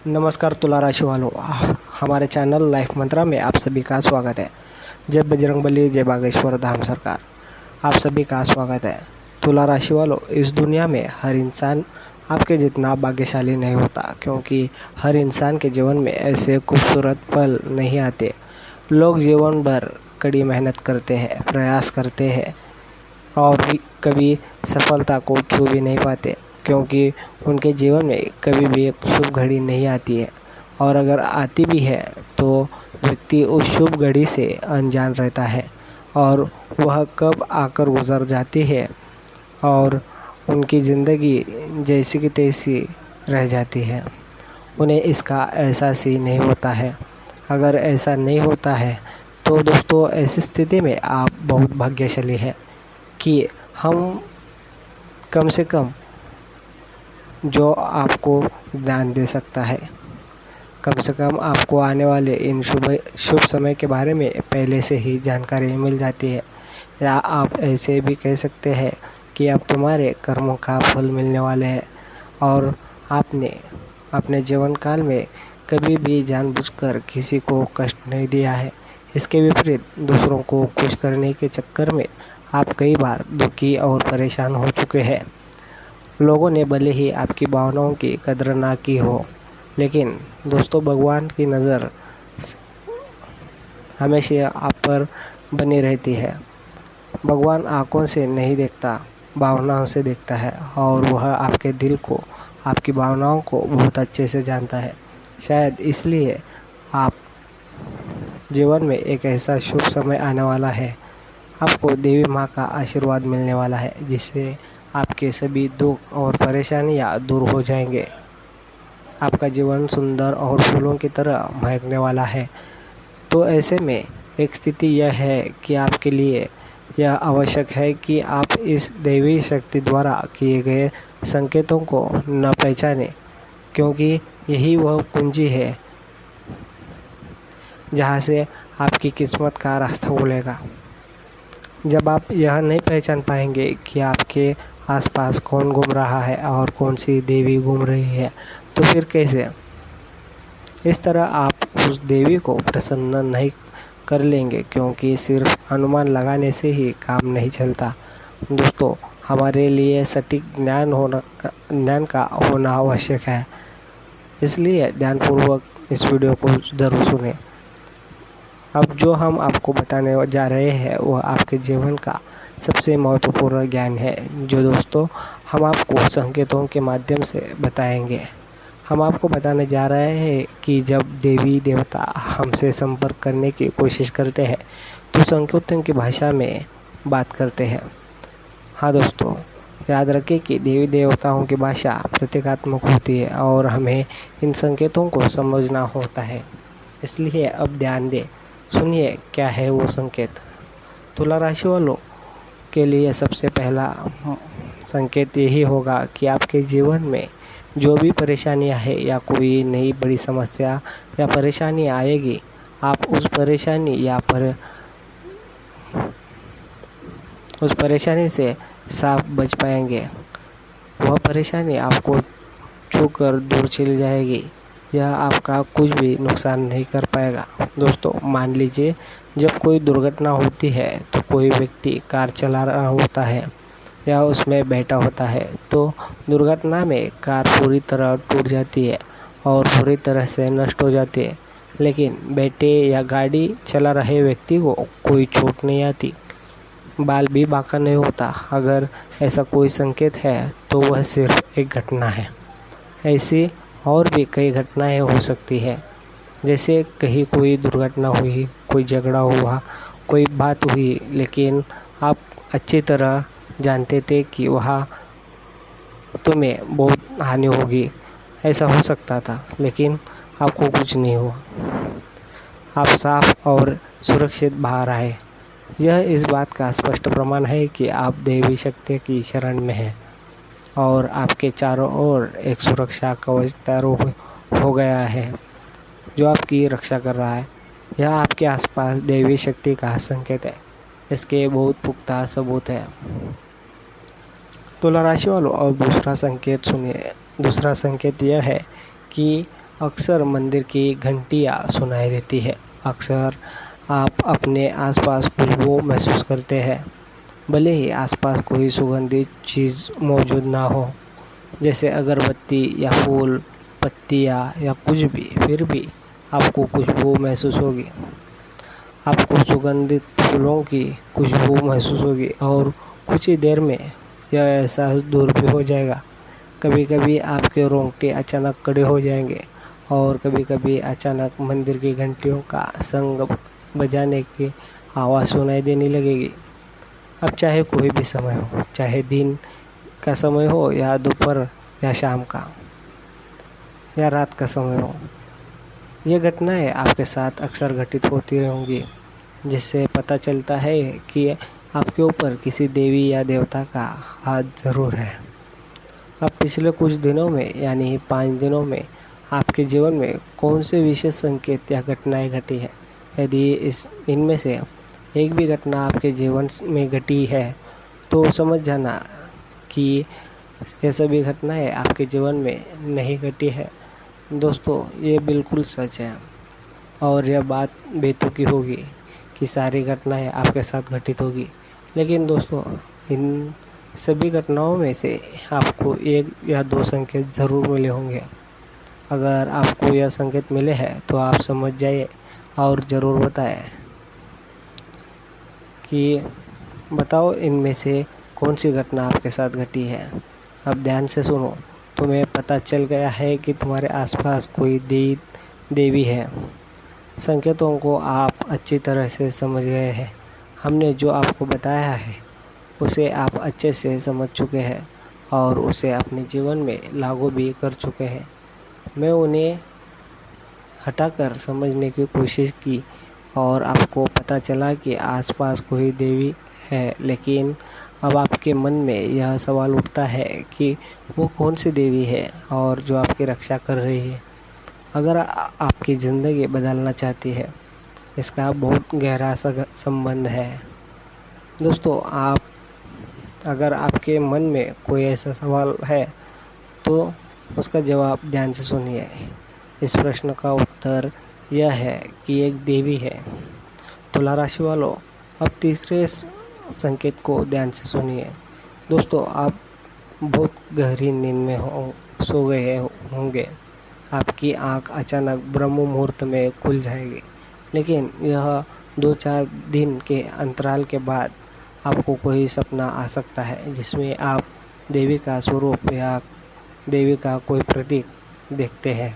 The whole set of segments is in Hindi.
नमस्कार तुला राशि वालों, हमारे चैनल लाइफ मंत्रा में आप सभी का स्वागत है। जय बजरंगबली, जय बागेश्वर धाम सरकार, आप सभी का स्वागत है। तुला राशि वालों, इस दुनिया में हर इंसान आपके जितना भाग्यशाली नहीं होता, क्योंकि हर इंसान के जीवन में ऐसे खूबसूरत पल नहीं आते। लोग जीवन भर कड़ी मेहनत करते हैं, प्रयास करते हैं और कभी सफलता को छू भी नहीं पाते, क्योंकि उनके जीवन में कभी भी एक शुभ घड़ी नहीं आती है, और अगर आती भी है तो व्यक्ति उस शुभ घड़ी से अनजान रहता है और वह कब आकर गुजर जाती है और उनकी ज़िंदगी जैसी की तैसी रह जाती है। उन्हें इसका एहसास ही नहीं होता है। अगर ऐसा नहीं होता है तो दोस्तों, ऐसी स्थिति में आप बहुत भाग्यशाली हैं कि हम कम से कम जो आपको ध्यान दे सकता है, कम से कम आपको आने वाले इन शुभ समय के बारे में पहले से ही जानकारी मिल जाती है। या आप ऐसे भी कह सकते हैं कि अब तुम्हारे कर्मों का फल मिलने वाले हैं और आपने अपने जीवन काल में कभी भी जानबूझकर किसी को कष्ट नहीं दिया है। इसके विपरीत दूसरों को खुश करने के चक्कर में आप कई बार दुखी और परेशान हो चुके हैं। लोगों ने भले ही आपकी भावनाओं की कदर ना की हो, लेकिन दोस्तों, भगवान की नज़र हमेशा आप पर बनी रहती है। भगवान आंखों से नहीं देखता, भावनाओं से देखता है, और वह आपके दिल को, आपकी भावनाओं को बहुत अच्छे से जानता है। शायद इसलिए आप जीवन में एक ऐसा शुभ समय आने वाला है, आपको देवी माँ का आशीर्वाद मिलने वाला है, जिससे आपके सभी दुख और परेशानियाँ दूर हो जाएंगे। आपका जीवन सुंदर और फूलों की तरह महकने वाला है। तो ऐसे में एक स्थिति यह है कि आपके लिए यह आवश्यक है कि आप इस दैवी शक्ति द्वारा किए गए संकेतों को न पहचानें, क्योंकि यही वह कुंजी है जहाँ से आपकी किस्मत का रास्ता खुलेगा। जब आप यह नहीं पहचान पाएंगे कि आपके आसपास कौन घूम रहा है और कौन सी देवी घूम रही है, तो फिर कैसे? इस तरह आप उस देवी को प्रसन्न नहीं कर लेंगे, क्योंकि सिर्फ अनुमान लगाने से ही काम नहीं चलता। दोस्तों, हमारे लिए सटीक ज्ञान का होना आवश्यक है, इसलिए ध्यानपूर्वक इस वीडियो को ज़रूर सुनें। अब जो हम आपको बताने जा रहे हैं वह आपके जीवन का सबसे महत्वपूर्ण ज्ञान है, जो दोस्तों हम आपको संकेतों के माध्यम से बताएंगे। हम आपको बताने जा रहे हैं कि जब देवी देवता हमसे संपर्क करने की कोशिश करते हैं तो संकेतों की भाषा में बात करते हैं। हाँ दोस्तों, याद रखें कि देवी देवताओं की भाषा प्रतीकात्मक होती है और हमें इन संकेतों को समझना होता है। इसलिए अब ध्यान दें, सुनिए क्या है वो संकेत। तुला राशि वालों के लिए सबसे पहला संकेत यही होगा कि आपके जीवन में जो भी परेशानियां है या कोई नई बड़ी समस्या या परेशानी आएगी, आप उस परेशानी से साफ बच पाएंगे। वह परेशानी आपको छूकर दूर चली जाएगी। यह आपका कुछ भी नुकसान नहीं कर पाएगा। दोस्तों, मान लीजिए जब कोई दुर्घटना होती है तो कोई व्यक्ति कार चला रहा होता है या उसमें बैठा होता है, तो दुर्घटना में कार पूरी तरह टूट जाती है और पूरी तरह से नष्ट हो जाती है, लेकिन बैठे या गाड़ी चला रहे व्यक्ति को कोई चोट नहीं आती, बाल भी बांका नहीं होता। अगर ऐसा कोई संकेत है तो वह सिर्फ एक घटना है। ऐसी और भी कई घटनाएं हो सकती है, जैसे कहीं कोई दुर्घटना हुई, कोई झगड़ा हुआ, कोई बात हुई, लेकिन आप अच्छी तरह जानते थे कि वहाँ तुम्हें बहुत हानि होगी। ऐसा हो सकता था, लेकिन आपको कुछ नहीं हुआ। आप साफ और सुरक्षित बाहर आए। यह इस बात का स्पष्ट प्रमाण है कि आप देवी शक्ति की शरण में हैं और आपके चारों ओर एक सुरक्षा कवच तैयार हो गया है जो आपकी रक्षा कर रहा है। यह आपके आसपास देवी शक्ति का संकेत है। इसके बहुत पुख्ता सबूत है। तुला राशि वालों, अब दूसरा संकेत सुनिए। दूसरा संकेत यह है कि अक्सर मंदिर की घंटियाँ सुनाई देती है। अक्सर आप अपने आसपास खुशबू महसूस करते हैं, भले ही आसपास कोई सुगंधित चीज़ मौजूद ना हो, जैसे अगरबत्ती या फूल, पत्तियाँ या कुछ भी, फिर भी आपको खुशबू महसूस होगी। आपको सुगंधित फूलों की खुशबू महसूस होगी और कुछ ही देर में यह एहसास दूर भी हो जाएगा। कभी कभी आपके रोंगटे अचानक खड़े हो जाएंगे और कभी कभी अचानक मंदिर की घंटियों का संग बजाने की आवाज़ सुनाई देने लगेगी। अब चाहे कोई भी समय हो, चाहे दिन का समय हो या दोपहर या शाम का या रात का समय हो, ये घटनाएं आपके साथ अक्सर घटित होती रहेंगी, जिससे पता चलता है कि आपके ऊपर किसी देवी या देवता का हाथ जरूर है। अब पिछले कुछ दिनों में यानी 5 दिनों में आपके जीवन में कौन से विशेष संकेत या घटनाएं घटी है? यदि इनमें से एक भी घटना आपके जीवन में घटी है तो समझ जाना कि ये सभी घटनाएं आपके जीवन में नहीं घटी है। दोस्तों, ये बिल्कुल सच है और यह बात बेतुकी होगी कि सारी घटनाएं आपके साथ घटित होगी, लेकिन दोस्तों इन सभी घटनाओं में से आपको 1 या 2 संकेत ज़रूर मिले होंगे। अगर आपको यह संकेत मिले हैं तो आप समझ जाइए और ज़रूर बताएं कि बताओ इनमें से कौन सी घटना आपके साथ घटी है। अब ध्यान से सुनो। तुम्हें पता चल गया है कि तुम्हारे आसपास कोई देवी है। संकेतों को आप अच्छी तरह से समझ गए हैं। हमने जो आपको बताया है उसे आप अच्छे से समझ चुके हैं और उसे अपने जीवन में लागू भी कर चुके हैं। मैं उन्हें हटाकर समझने की कोशिश की और आपको पता चला कि आसपास कोई देवी है, लेकिन अब आपके मन में यह सवाल उठता है कि वो कौन सी देवी है और जो आपकी रक्षा कर रही है। अगर आपकी ज़िंदगी बदलना चाहती है, इसका बहुत गहरा संबंध है। दोस्तों, अगर आपके मन में कोई ऐसा सवाल है तो उसका जवाब ध्यान से सुनिए। इस प्रश्न का उत्तर यह है कि एक देवी है। तुला राशि वालों, अब तीसरे संकेत को ध्यान से सुनिए। दोस्तों, आप बहुत गहरी नींद में सो गए होंगे। आपकी आंख अचानक ब्रह्म मुहूर्त में खुल जाएगी, लेकिन यह 2-4 दिन के अंतराल के बाद आपको कोई सपना आ सकता है जिसमें आप देवी का स्वरूप या देवी का कोई प्रतीक देखते हैं।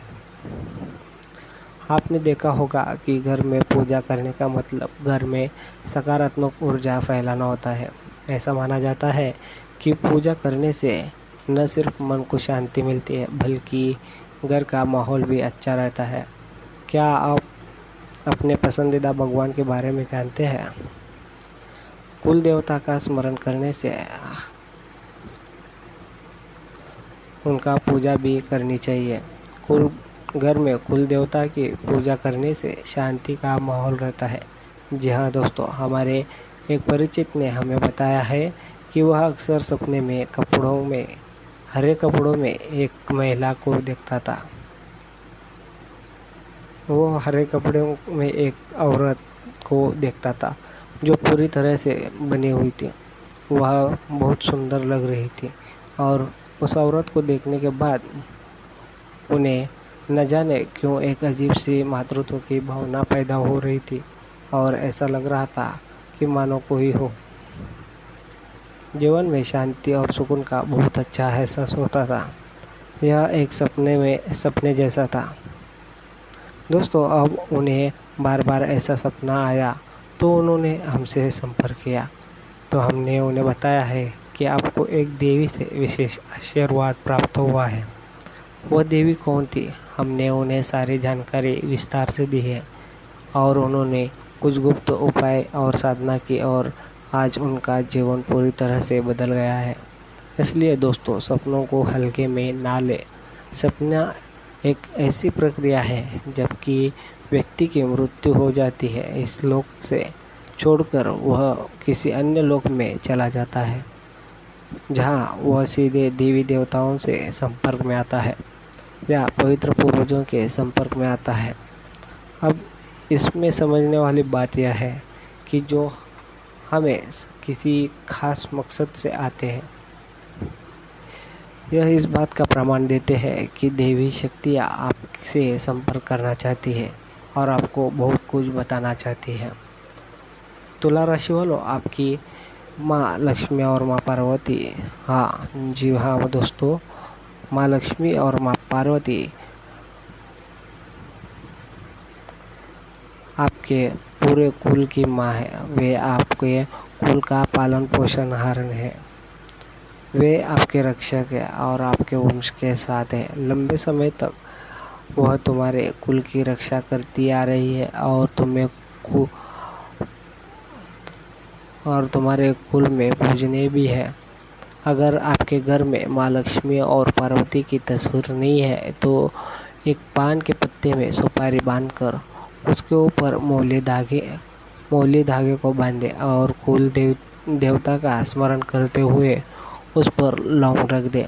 आपने देखा होगा कि घर में पूजा करने का मतलब घर में सकारात्मक ऊर्जा फैलाना होता है। ऐसा माना जाता है कि पूजा करने से न सिर्फ मन को शांति मिलती है, बल्कि घर का माहौल भी अच्छा रहता है। क्या आप अपने पसंदीदा भगवान के बारे में जानते हैं? कुल देवता का स्मरण करने से उनका पूजा भी करनी चाहिए। घर में कुल देवता की पूजा करने से शांति का माहौल रहता है। जी हाँ दोस्तों, हमारे एक परिचित ने हमें बताया है कि वह अक्सर सपने में हरे कपड़ों में एक महिला को देखता था। वो हरे कपड़ों में एक औरत को देखता था जो पूरी तरह से बनी हुई थी। वह बहुत सुंदर लग रही थी और उस औरत को देखने के बाद उन्हें न जाने क्यों एक अजीब सी मातृत्व की भावना पैदा हो रही थी और ऐसा लग रहा था कि मानो कोई हो। जीवन में शांति और सुकून का बहुत अच्छा एहसास होता था। यह एक सपने जैसा था। दोस्तों, अब उन्हें बार बार ऐसा सपना आया तो उन्होंने हमसे संपर्क किया, तो हमने उन्हें बताया है कि आपको एक देवी से विशेष आशीर्वाद प्राप्त हुआ है। वह देवी कौन थी? हमने उन्हें सारी जानकारी विस्तार से दी है और उन्होंने कुछ गुप्त उपाय और साधना की और आज उनका जीवन पूरी तरह से बदल गया है। इसलिए दोस्तों, सपनों को हल्के में ना ले। सपना एक ऐसी प्रक्रिया है जबकि व्यक्ति की मृत्यु हो जाती है, इस लोक से छोड़कर वह किसी अन्य लोक में चला जाता है, जहां वह सीधे देवी देवताओं से संपर्क में आता है। या पवित्र पूर्वजों के संपर्क में आता है। अब इसमें समझने वाली बात यह है कि जो हमें किसी खास मकसद से आते हैं, यह इस बात का प्रमाण देते हैं कि देवी शक्तियाँ आपसे संपर्क करना चाहती है और आपको बहुत कुछ बताना चाहती है। तुला राशि वालों, आपकी माँ लक्ष्मी और माँ पार्वती, हाँ जी हाँ दोस्तों, माँ लक्ष्मी और माँ पार्वती आपके पूरे कुल की माँ है। वे आपके कुल का पालन पोषणहार है। वे आपके रक्षक है और आपके वंश के साथ है। लंबे समय तक वह तुम्हारे कुल की रक्षा करती आ रही है और तुम्हारे कुल में पूजनीय भी है। अगर आपके घर में माँ लक्ष्मी और पार्वती की तस्वीर नहीं है तो एक पान के पत्ते में सुपारी बांधकर उसके ऊपर मौली धागे को बांधे और कुल देवता का स्मरण करते हुए उस पर लौंग रख दे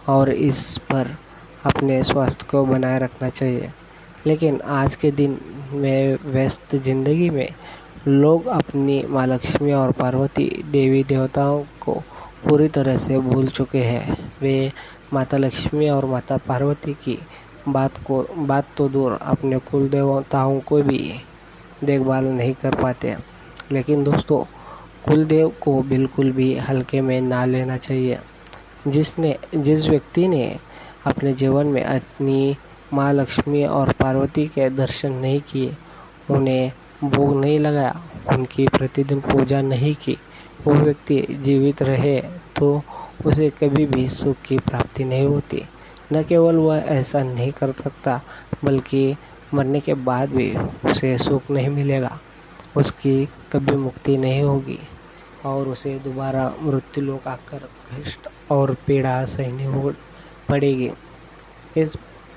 और इस पर अपने स्वास्थ्य को बनाए रखना चाहिए। लेकिन आज के दिन में व्यस्त जिंदगी में लोग अपनी माँ लक्ष्मी और पार्वती देवी देवताओं को पूरी तरह से भूल चुके हैं। वे माता लक्ष्मी और माता पार्वती की बात तो दूर, अपने कुल देवताओं को भी देखभाल नहीं कर पाते। लेकिन दोस्तों, कुलदेव को बिल्कुल भी हल्के में ना लेना चाहिए। जिस व्यक्ति ने अपने जीवन में अपनी माँ लक्ष्मी और पार्वती के दर्शन नहीं किए, उन्हें भोग नहीं लगाया, उनकी प्रतिदिन पूजा नहीं की, वो व्यक्ति जीवित रहे तो उसे कभी भी सुख की प्राप्ति नहीं होती। न केवल वह ऐसा नहीं कर सकता, बल्कि मरने के बाद भी उसे सुख नहीं मिलेगा, उसकी कभी मुक्ति नहीं होगी और उसे दोबारा मृत्यु लोक आकर कष्ट और पीड़ा सहनी पड़ेगी।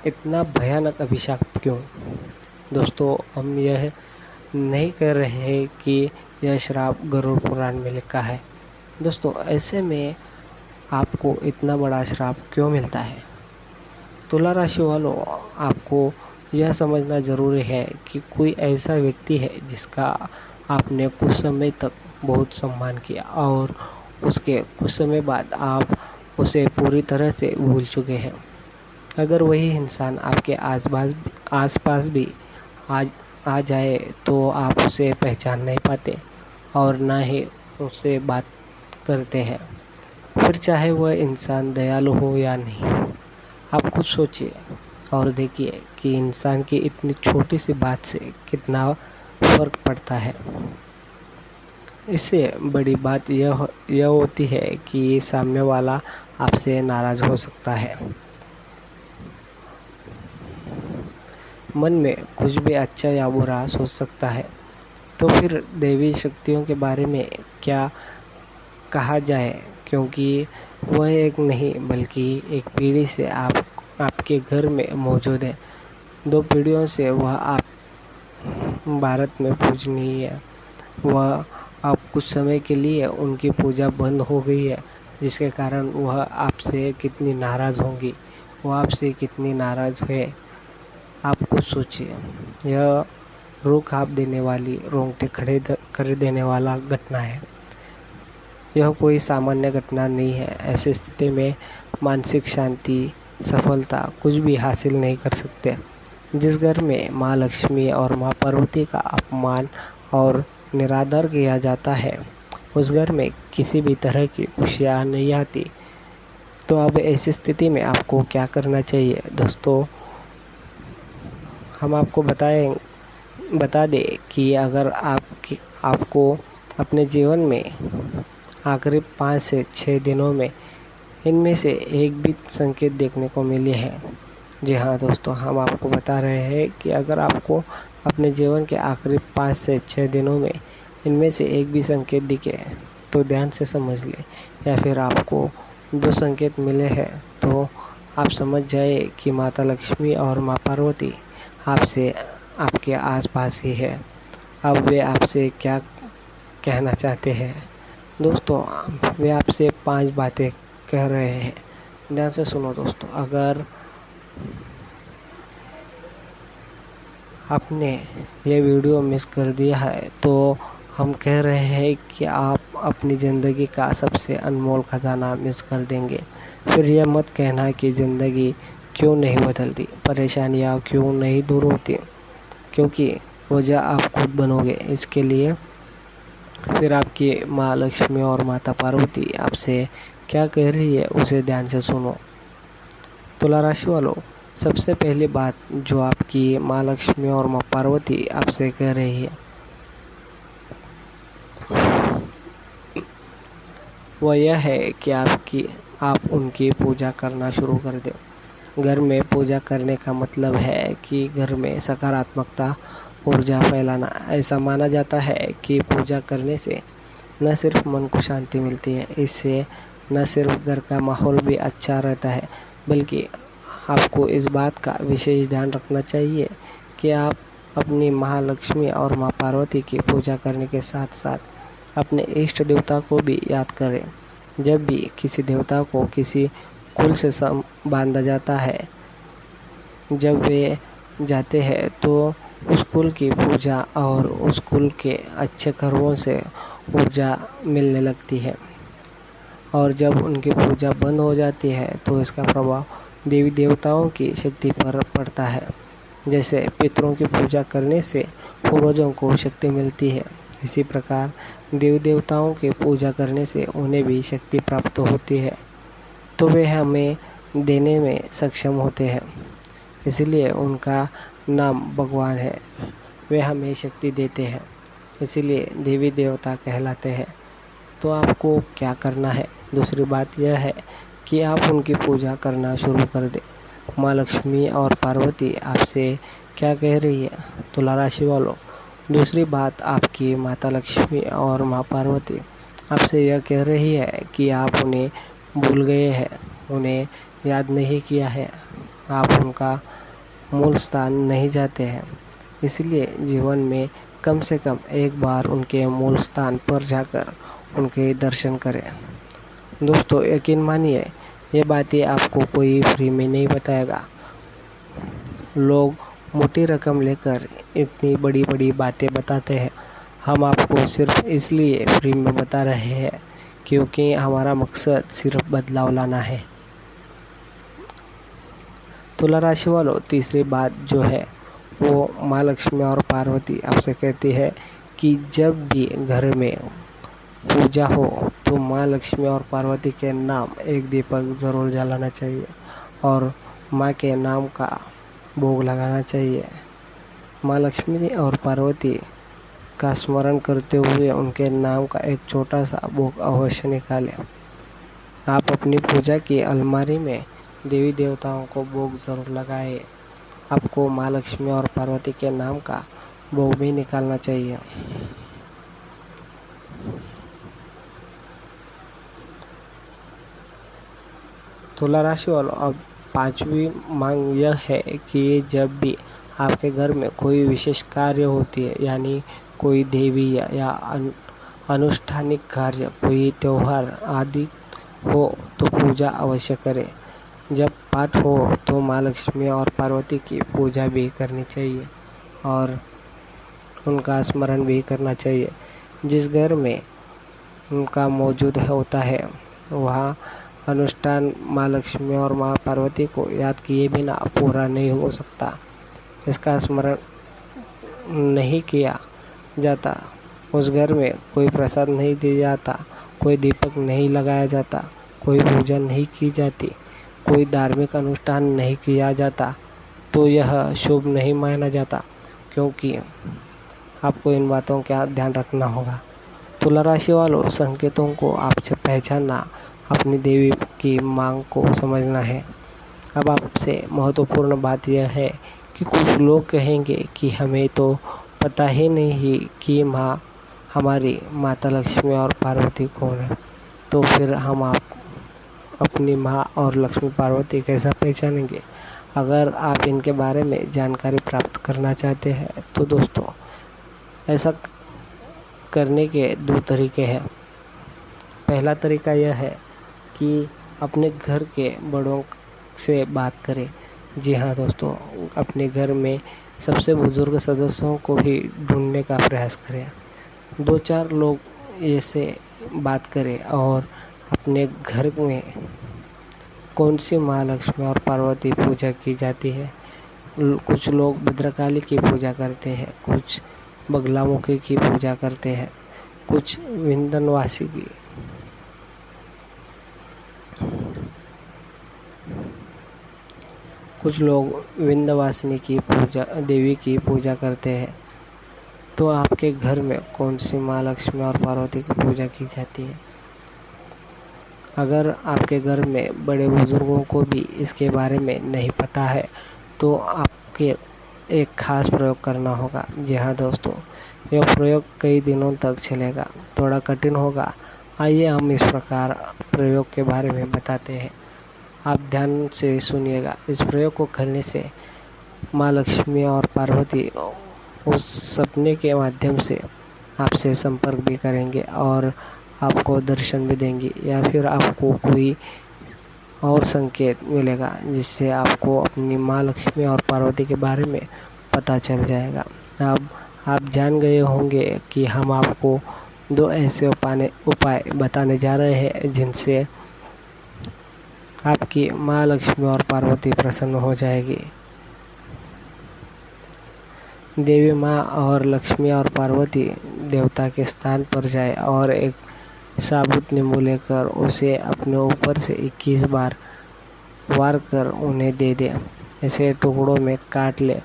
इतना भयानक अभिशाप क्यों? दोस्तों, हम यह नहीं कह रहे हैं कि यह श्राप गरुड़ पुराण में लिखा है। दोस्तों, ऐसे में आपको इतना बड़ा श्राप क्यों मिलता है? तुला राशि वालों, आपको यह समझना जरूरी है कि कोई ऐसा व्यक्ति है जिसका आपने कुछ समय तक बहुत सम्मान किया और उसके कुछ समय बाद आप उसे पूरी तरह से भूल चुके हैं। अगर वही इंसान आपके आसपास भी आ जाए तो आप उसे पहचान नहीं पाते और ना ही उससे बात करते हैं, फिर चाहे वह इंसान दयालु हो या नहीं। आप खुद सोचिए और देखिए कि इंसान की इतनी छोटी सी बात से कितना फर्क पड़ता है। इससे बड़ी बात यह होती है कि सामने वाला आपसे नाराज हो सकता है, मन में कुछ भी अच्छा या बुरा सोच सकता है। तो फिर देवी शक्तियों के बारे में क्या कहा जाए, क्योंकि वह एक नहीं बल्कि एक पीढ़ी से आपके घर में मौजूद है। 2 पीढ़ियों से वह आप भारत में पूजनीय है। वह अब कुछ समय के लिए उनकी पूजा बंद हो गई है, जिसके कारण वह आपसे कितनी नाराज़ होंगी, वह आपसे कितनी नाराज़ है। आप कुछ सोचिए। यह रूह काँप देने वाली, रोंगटे खड़े कर देने वाला घटना है। यह कोई सामान्य घटना नहीं है। ऐसी स्थिति में मानसिक शांति, सफलता कुछ भी हासिल नहीं कर सकते। जिस घर में माँ लक्ष्मी और माँ पार्वती का अपमान और निरादर किया जाता है, उस घर में किसी भी तरह की खुशियाँ नहीं आती। तो अब ऐसी स्थिति में आपको क्या करना चाहिए? दोस्तों, हम आपको बता दें कि अगर आपको अपने जीवन में आखिरी 5 से 6 दिनों में इनमें से एक भी संकेत देखने को मिले हैं, जी हाँ दोस्तों, हम आपको बता रहे हैं कि अगर आपको अपने जीवन के आखिरी 5 से 6 दिनों में इनमें से एक भी संकेत दिखे तो ध्यान से समझ लें, या फिर आपको 2 संकेत मिले हैं तो आप समझ जाए कि माता लक्ष्मी और माँ पार्वती आपके आसपास ही है। अब वे आपसे क्या कहना चाहते हैं? दोस्तों, वे आपसे 5 बातें कह रहे हैं। ध्यान से सुनो दोस्तों। अगर आपने ये वीडियो मिस कर दिया है तो हम कह रहे हैं कि आप अपनी ज़िंदगी का सबसे अनमोल खजाना मिस कर देंगे। फिर यह मत कहना कि ज़िंदगी क्यों नहीं बदलती, परेशानियाँ क्यों नहीं दूर होती, क्योंकि वजह आप खुद बनोगे। इसके लिए फिर आपकी माँ लक्ष्मी और माता पार्वती आपसे क्या कह रही है उसे ध्यान से सुनो। तुला राशि वालों, सबसे पहली बात जो आपकी माँ लक्ष्मी और माँ पार्वती आपसे कह रही है वह यह है कि आप उनकी पूजा करना शुरू कर दें। घर में पूजा करने का मतलब है कि घर में सकारात्मकता ऊर्जा फैलाना। ऐसा माना जाता है कि पूजा करने से न सिर्फ मन को शांति मिलती है, इससे न सिर्फ घर का माहौल भी अच्छा रहता है, बल्कि आपको इस बात का विशेष ध्यान रखना चाहिए कि आप अपनी महालक्ष्मी और माँ पार्वती की पूजा करने के साथ साथ अपने इष्ट देवता को भी याद करें। जब भी किसी देवता को किसी कुल से बांधा जाता है, जब वे जाते हैं तो उस कुल की पूजा और उस कुल के अच्छे कर्मों से ऊर्जा मिलने लगती है, और जब उनकी पूजा बंद हो जाती है तो इसका प्रभाव देवी देवताओं की शक्ति पर पड़ता है। जैसे पितरों की पूजा करने से पूर्वजों को शक्ति मिलती है, इसी प्रकार देवी देवताओं की पूजा करने से उन्हें भी शक्ति प्राप्त होती है, तो वे हमें देने में सक्षम होते हैं। इसलिए उनका नाम भगवान है, वे हमें शक्ति देते हैं, इसीलिए देवी देवता कहलाते हैं। तो आपको क्या करना है? दूसरी बात यह है कि आप उनकी पूजा करना शुरू कर दें। माँ लक्ष्मी और पार्वती आपसे क्या कह रही है तुला राशि वालों? दूसरी बात, आपकी माता लक्ष्मी और माँ पार्वती आपसे यह कह रही है कि आप उन्हें भूल गए हैं, उन्हें याद नहीं किया है, आप उनका मूल स्थान नहीं जाते हैं। इसलिए जीवन में कम से कम एक बार उनके मूल स्थान पर जाकर उनके दर्शन करें। दोस्तों, यकीन मानिए ये बातें आपको कोई फ्री में नहीं बताएगा। लोग मोटी रकम लेकर इतनी बड़ी बड़ी बातें बताते हैं, हम आपको सिर्फ इसलिए फ्री में बता रहे हैं क्योंकि हमारा मकसद सिर्फ बदलाव लाना है। तुला राशि वालों, तीसरी बात जो है वो माँ लक्ष्मी और पार्वती आपसे कहती है कि जब भी घर में पूजा हो तो माँ लक्ष्मी और पार्वती के नाम एक दीपक ज़रूर जलाना चाहिए और माँ के नाम का भोग लगाना चाहिए। माँ लक्ष्मी और पार्वती का स्मरण करते हुए उनके नाम का एक छोटा सा भोग अवश्य निकालें। आप अपनी पूजा की अलमारी में देवी देवताओं को भोग ज़रूर लगाएं। आपको माँ लक्ष्मी और पार्वती के नाम का भोग भी निकालना चाहिए। तुला राशि वालों, अब पांचवी मांग यह है कि जब भी आपके घर में कोई विशेष कार्य होती है, यानी कोई देवी या अनुष्ठानिक कार्य, कोई त्योहार आदि हो तो पूजा अवश्य करें। जब पाठ हो तो माँ लक्ष्मी और पार्वती की पूजा भी करनी चाहिए और उनका स्मरण भी करना चाहिए। जिस घर में उनका मौजूद होता है वहाँ अनुष्ठान माँ लक्ष्मी और माँ पार्वती को याद किए बिना पूरा नहीं हो सकता। इसका स्मरण नहीं किया जाता, उस घर में कोई प्रसाद नहीं दिया जाता, कोई दीपक नहीं लगाया जाता, कोई पूजा नहीं की जाती, कोई धार्मिक अनुष्ठान नहीं किया जाता, तो यह शुभ नहीं माना जाता, क्योंकि आपको इन बातों का ध्यान रखना होगा। तुला राशि वालों, संकेतों को आपसे पहचानना, अपनी देवी की मांग को समझना है। अब आपसे महत्वपूर्ण बात यह है कि कुछ लोग कहेंगे कि हमें तो पता ही नहीं कि माँ हमारी माता लक्ष्मी और पार्वती कौन है, तो फिर हम अपनी माँ और लक्ष्मी पार्वती कैसा पहचानेंगे? अगर आप इनके बारे में जानकारी प्राप्त करना चाहते हैं तो दोस्तों, ऐसा करने के दो तरीके हैं। पहला तरीका यह है कि अपने घर के बड़ों से बात करें। जी हाँ दोस्तों, अपने घर में सबसे बुजुर्ग सदस्यों को भी ढूंढने का प्रयास करें। 2-4 लोग ऐसे बात करें और अपने घर में कौन सी माँ लक्ष्मी और पार्वती पूजा की जाती है। कुछ लोग भद्रकाली की पूजा करते हैं, कुछ बगलामुखी की पूजा करते हैं, कुछ विंध्यवासिनी की, कुछ लोग विंध्यवासिनी की पूजा देवी की पूजा करते हैं। तो आपके घर में कौन सी माँ लक्ष्मी और पार्वती की पूजा की जाती है? अगर आपके घर में बड़े बुजुर्गों को भी इसके बारे में नहीं पता है तो आपके एक खास प्रयोग करना होगा। जी हाँ दोस्तों, यह प्रयोग कई दिनों तक चलेगा, थोड़ा कठिन होगा। आइए हम इस प्रकार प्रयोग के बारे में बताते हैं, आप ध्यान से सुनिएगा। इस प्रयोग को करने से माँ लक्ष्मी और पार्वती उस सपने के माध्यम से आपसे संपर्क भी करेंगे और आपको दर्शन भी देंगी, या फिर आपको कोई और संकेत मिलेगा जिससे आपको अपनी माँ लक्ष्मी और पार्वती के बारे में पता चल जाएगा। अब आप जान गए होंगे कि हम आपको 2 ऐसे उपाय बताने जा रहे हैं जिनसे आपकी माँ लक्ष्मी और पार्वती प्रसन्न हो जाएगी। देवी माँ और लक्ष्मी और पार्वती देवता के स्थान पर जाए और एक साबुत नींबू लेकर उसे अपने ऊपर से 21 बार वार कर उन्हें दे दे। इसे टुकड़ों में काट ले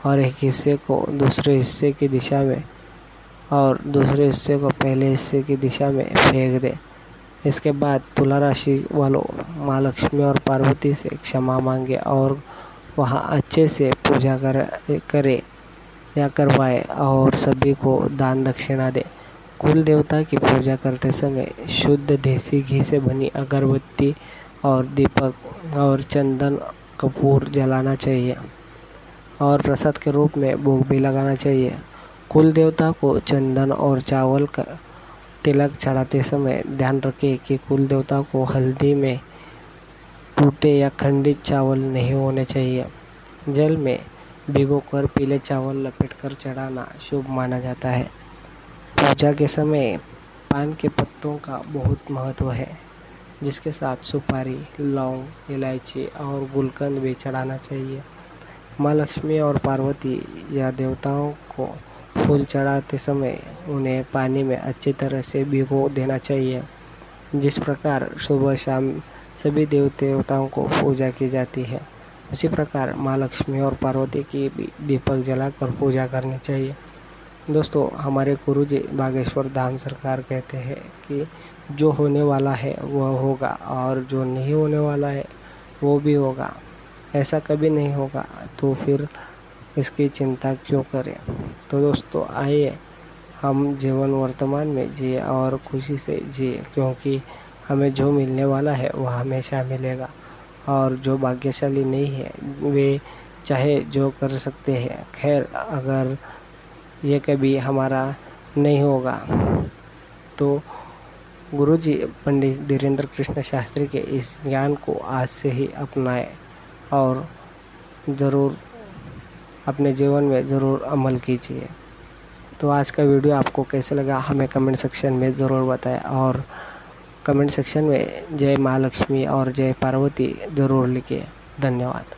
और एक हिस्से को दूसरे हिस्से की दिशा में और दूसरे हिस्से को पहले हिस्से की दिशा में फेंक दे। इसके बाद तुला राशि वालों माँ लक्ष्मी और पार्वती से क्षमा मांगे और वहाँ अच्छे से पूजा करे या करवाए और सभी को दान दक्षिणा दे। कुल देवता की पूजा करते समय शुद्ध देसी घी से बनी अगरबत्ती और दीपक और चंदन कपूर जलाना चाहिए और प्रसाद के रूप में भोग भी लगाना चाहिए। कुल देवता को चंदन और चावल का तिलक चढ़ाते समय ध्यान रखें कि कुल देवता को हल्दी में टूटे या खंडित चावल नहीं होने चाहिए। जल में भिगोकर पीले चावल लपेटकर चढ़ाना शुभ माना जाता है। पूजा के समय पान के पत्तों का बहुत महत्व है, जिसके साथ सुपारी, लौंग, इलायची और गुलकंद भी चढ़ाना चाहिए। माँ लक्ष्मी और पार्वती या देवताओं को फूल चढ़ाते समय उन्हें पानी में अच्छी तरह से भिगो देना चाहिए। जिस प्रकार सुबह शाम सभी देवताओं को पूजा की जाती है, उसी प्रकार माँ लक्ष्मी और पार्वती की भी दीपक जलाकर पूजा करनी चाहिए। दोस्तों, हमारे गुरुजी बागेश्वर धाम सरकार कहते हैं कि जो होने वाला है वह होगा और जो नहीं होने वाला है वो भी होगा। ऐसा कभी नहीं होगा तो फिर इसकी चिंता क्यों करें। तो दोस्तों, आइए हम जीवन वर्तमान में जिए और खुशी से जिए, क्योंकि हमें जो मिलने वाला है वह हमेशा मिलेगा और जो भाग्यशाली नहीं है वे चाहे जो कर सकते हैं। खैर, अगर ये कभी हमारा नहीं होगा तो गुरुजी पंडित धीरेन्द्र कृष्ण शास्त्री के इस ज्ञान को आज से ही अपनाएं और ज़रूर अपने जीवन में ज़रूर अमल कीजिए। तो आज का वीडियो आपको कैसे लगा हमें कमेंट सेक्शन में ज़रूर बताएं और कमेंट सेक्शन में जय माँ लक्ष्मी और जय पार्वती ज़रूर लिखिए। धन्यवाद।